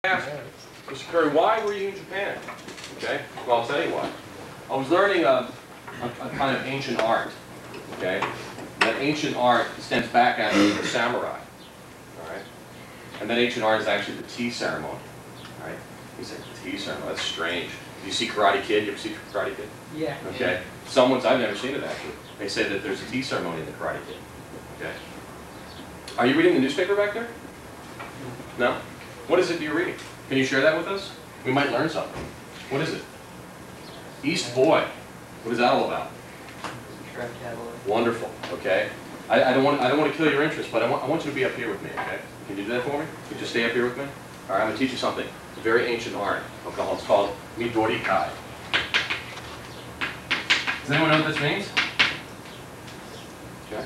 Ask Mr. Curry, why were you in Japan? Okay, well, I'll tell you why. I was learning a kind of ancient art. Okay, that ancient art stems back out of the samurai. All right, and that ancient art is actually the tea ceremony. All right, he said tea ceremony. That's strange. Do you see Karate Kid? You ever see Karate Kid? Yeah. Okay. I've never seen it actually. They say that there's a tea ceremony in the Karate Kid. Okay. Are you reading the newspaper back there? No? What is it you're reading? Can you share that with us? We might learn something. What is it? East Boy. What is that all about? Wonderful. Okay. I don't want to kill your interest, but I want you to be up here with me. Okay. Can you do that for me? Can you just stay up here with me? All right. I'm going to teach you something. It's a very ancient art. Okay. It's called Midori Kai. Does anyone know what this means? Okay.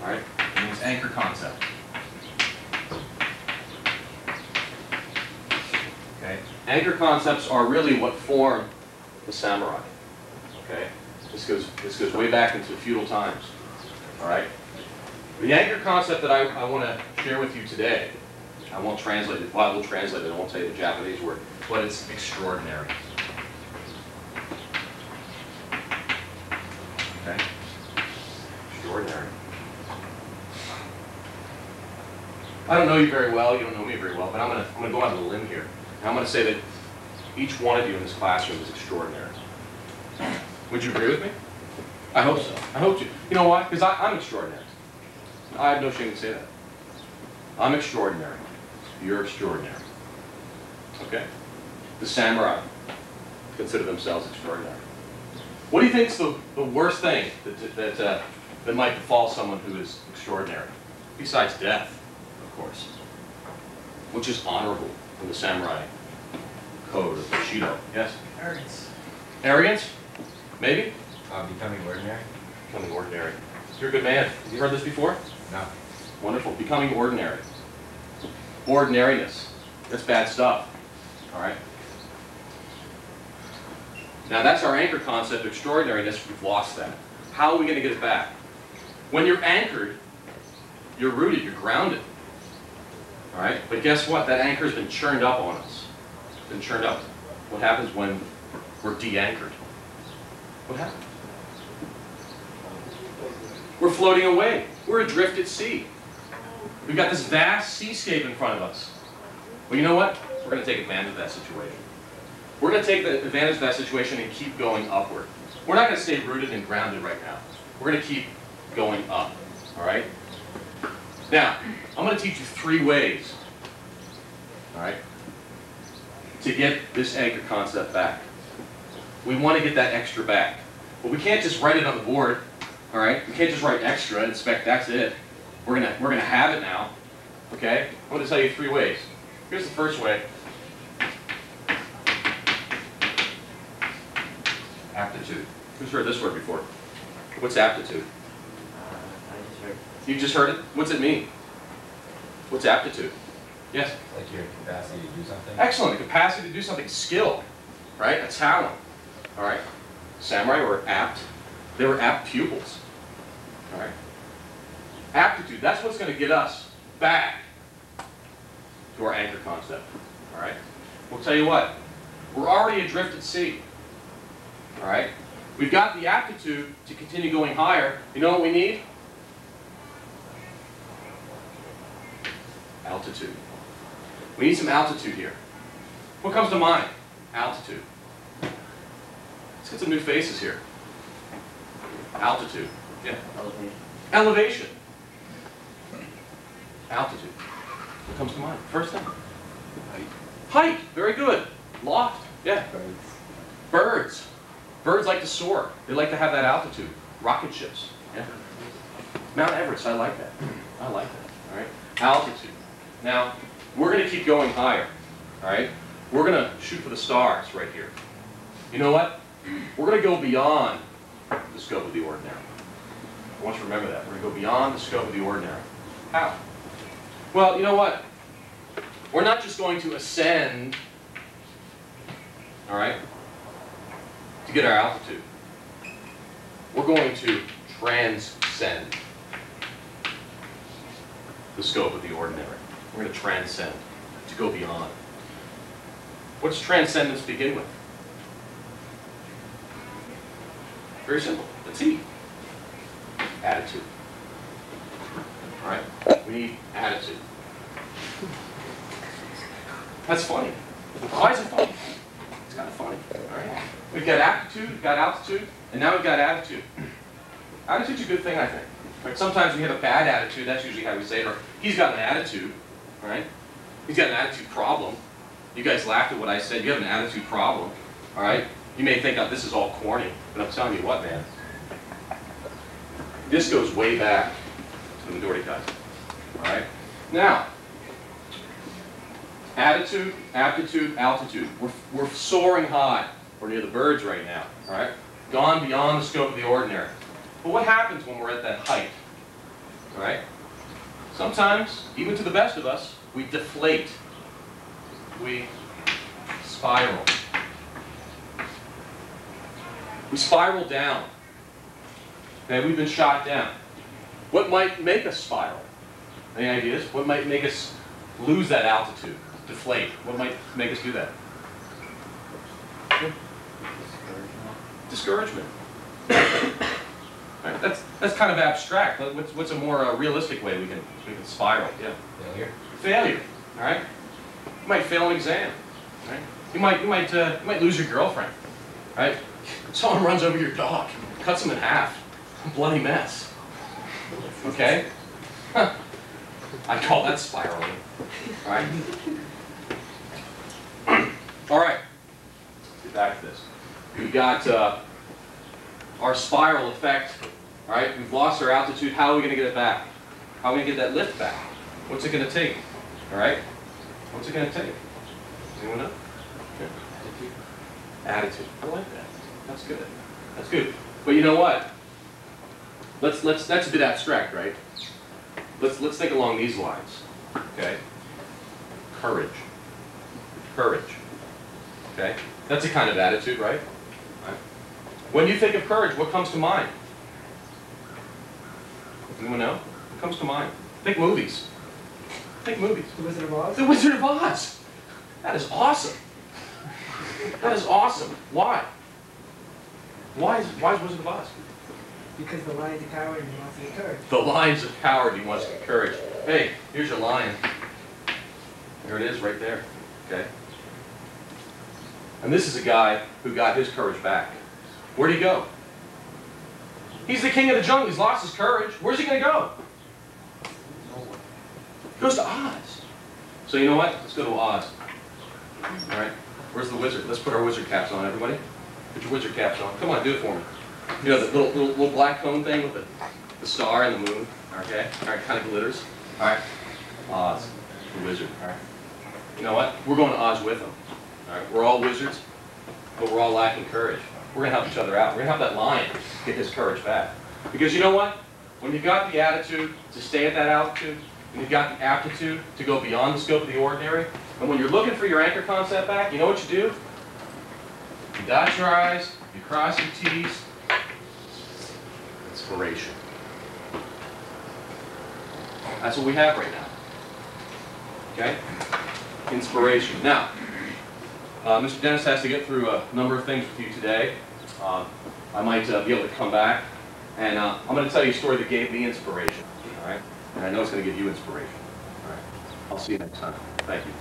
All right. It means anchor concept. Okay. Anchor concepts are really what form the samurai. Okay. This goes way back into feudal times. All right. The anchor concept that I want to share with you today, I won't translate it. Well, I will translate it. I won't tell you the Japanese word, but it's extraordinary. Okay. Extraordinary. I don't know you very well. You don't know me very well, but I'm gonna go out on a limb here. And I'm gonna say that each one of you in this classroom is extraordinary. Would you agree with me? I hope so. I hope you. You know why? Because I'm extraordinary. I have no shame to say that. I'm extraordinary. You're extraordinary. Okay? The samurai consider themselves extraordinary. What do you think is the worst thing that might befall someone who is extraordinary? Besides death, of course. Which is honorable in the samurai code of Bushido. Yes? Arrogance. Arrogance? Maybe? Becoming ordinary. Becoming ordinary. You're a good man. Have you heard this before? No. Wonderful. Becoming ordinary. Ordinariness. That's bad stuff. All right? Now that's our anchor concept, extraordinariness. We've lost that. How are we going to get it back? When you're anchored, you're rooted, you're grounded. All right? But guess what? That anchor's been churned up on us. It's been churned up. What happens when we're de-anchored? What happens? We're floating away. We're adrift at sea. We've got this vast seascape in front of us. Well, you know what? We're going to take advantage of that situation. We're going to take advantage of that situation and keep going upward. We're not going to stay rooted and grounded right now. We're going to keep going up. All right? Now, I'm going to teach you 3 ways, all right, to get this anchor concept back. We want to get that extra back. But we can't just write it on the board, all right? We can't just write extra and expect that's it. We're gonna have it now, okay? I'm going to tell you 3 ways. Here's the first way. Aptitude. Who's heard this word before? What's aptitude? I just heard. You just heard it? What's it mean? What's aptitude? Yes? Like your capacity to do something. Excellent. The capacity to do something. Skill. Right? A talent. All right? Samurai were apt. They were apt pupils. All right? Aptitude. That's what's going to get us back to our anchor concept. All right? We'll tell you what. We're already adrift at sea. All right? We've got the aptitude to continue going higher. You know what we need? Altitude. We need some altitude here. What comes to mind? Altitude. Let's get some new faces here. Altitude. Yeah. Elevation. Elevation. Altitude. What comes to mind? First thing. Height. Height. Very good. Loft. Yeah. Birds. Birds. Birds like to soar. They like to have that altitude. Rocket ships. Yeah. Mount Everest. I like that. I like that. All right. Altitude. Now, we're going to keep going higher. All right. We're going to shoot for the stars right here. You know what? We're going to go beyond the scope of the ordinary. I want you to remember that. We're going to go beyond the scope of the ordinary. How? Well, you know what? We're not just going to ascend, all right, to get our altitude. We're going to transcend the scope of the ordinary. We're going to transcend. to go beyond. What does transcendence begin with? Very simple. Let's see. Attitude. All right? We need attitude. That's funny. Why is it funny? It's kind of funny. All right? We've got aptitude, we've got altitude, and now we've got attitude. Attitude's a good thing, I think. Right? Sometimes we have a bad attitude. That's usually how we say it. Or he's got an attitude. Right? He's got an attitude problem. You guys laughed at what I said. You have an attitude problem. All right? You may think, oh, this is all corny, but I'm telling you what, man. This goes way back to the majority guys. All right? Now, attitude, aptitude, altitude. We're soaring high. We're near the birds right now. All right? Gone beyond the scope of the ordinary. But what happens when we're at that height? All right? Sometimes, even to the best of us, we deflate. We spiral. We spiral down. Okay, we've been shot down. What might make us spiral? Any ideas? What might make us lose that altitude? Deflate. What might make us do that? Discouragement. Right, that's kind of abstract. What's a more realistic way we can spiral? Yeah. Failure. Failure. All right. You might fail an exam. Right. You might lose your girlfriend. Right. Someone runs over your dog, cuts him in half. Bloody mess. Okay. Huh. I call that spiraling. All right. All right. Let's get back to this. We've got our spiral effect. All right. We've lost our altitude. How are we going to get it back? How are we going to get that lift back? What's it going to take? All right. What's it going to take? Anyone know? Okay. Attitude. I like that. That's good. That's good. But you know what? That's a bit abstract, right? Let's think along these lines. Okay? Courage. Courage. Okay? That's a kind of attitude, right? Right? When you think of courage, what comes to mind? Anyone know? What comes to mind? Think movies. Think movies. The Wizard of Oz? The Wizard of Oz. That is awesome. That is awesome. Why? Why is Wizard of Oz? Because the lion's a coward and he wants to get courage. The lion's a coward, he wants to get courage. Hey, here's your lion. There it is, right there. Okay? And this is a guy who got his courage back. Where'd he go? He's the king of the jungle. He's lost his courage. Where's he going to go? Nowhere. He goes to Oz. So you know what? Let's go to Oz. All right? Where's the wizard? Let's put our wizard caps on, everybody. Put your wizard caps on. Come on, do it for me. You know, the little black cone thing with the star and the moon. Okay? All right, kind of glitters. All right? Oz, the wizard. All right? You know what? We're going to Oz with him. All right? We're all wizards, but we're all lacking courage. We're going to help each other out. We're going to help that lion get his courage back. Because you know what? When you've got the attitude to stay at that altitude, and you've got the aptitude to go beyond the scope of the ordinary, and when you're looking for your anchor concept back, you know what you do? You dot your I's, you cross your T's. Inspiration. That's what we have right now. Okay? Inspiration. Now, Mr. Dennis has to get through a number of things with you today. I might be able to come back, and I'm going to tell you a story that gave me inspiration. All right? And I know it's going to give you inspiration. All right? I'll see you next time. Thank you.